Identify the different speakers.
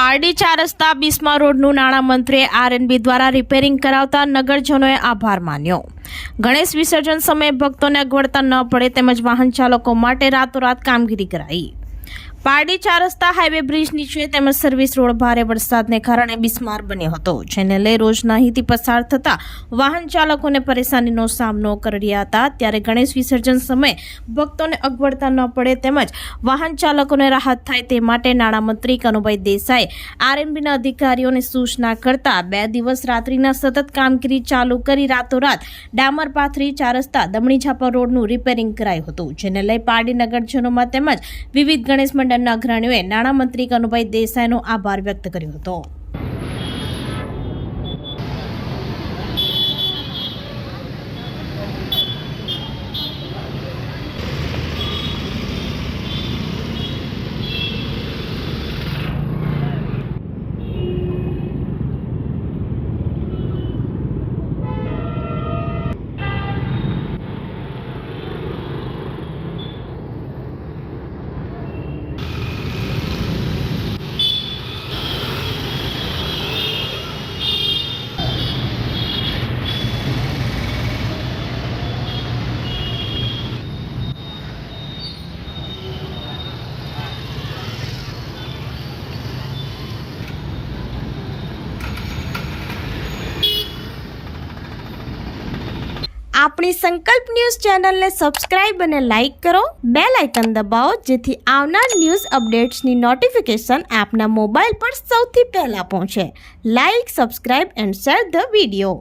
Speaker 1: પારડી 4 રસ્તા બિસ્મા રોડનું નાણામંત્રીએ આરએનબી દ્વારા રિપેરિંગ કરાવતા નગરજનોએ આભાર માન્યો। ગણેશ વિસર્જન સમયે ભક્તોને અગવડતા ન પડે તેમજ વાહન ચાલકો માટે રાતોરાત કામગીરી કરાઈ। પારડી 4 રસ્તા હાઈવે બ્રિજ નીચે તેમજ સર્વિસ રોડ ભારે વરસાદને કારણે બિસ્માર બન્યો હતો, જેને લઈ રોજના અહીંથી પસાર થતા વાહન ચાલકોને પરેશાનીનો સામનો કરી રહ્યા હતા। ત્યારે ગણેશ વિસર્જન સમયે ભક્તોને અગવડતા ન પડે તેમજ વાહન ચાલકોને રાહત થાય તે માટે નાણામંત્રી કનુભાઈ દેસાઈએ આરએનબીના અધિકારીઓને સૂચના કરતા 2 દિવસ રાત્રિના સતત કામગીરી ચાલુ કરી રાતોરાત ડામર પાથરી 4 રસ્તા દમણી ઝાપા રોડનું રિપેરિંગ કરાયું હતું, જેને લઈ પારડી નગરજનોમાં તેમજ વિવિધ ગણેશ મંડળના અગ્રણીઓએ નાણામંત્રી કનુભાઈ દેસાઈનો આભાર વ્યક્ત કર્યો હતો। આપણી સંકલ્પ ન્યૂઝ ચેનલને સબસ્ક્રાઇબ અને લાઇક કરો, બેલ આઇકન દબાવો જેથી આવનાર ન્યૂઝ અપડેટ્સની નોટિફિકેશન આપના મોબાઈલ પર સૌથી પહેલા પહોંચે। Like, subscribe and share the video.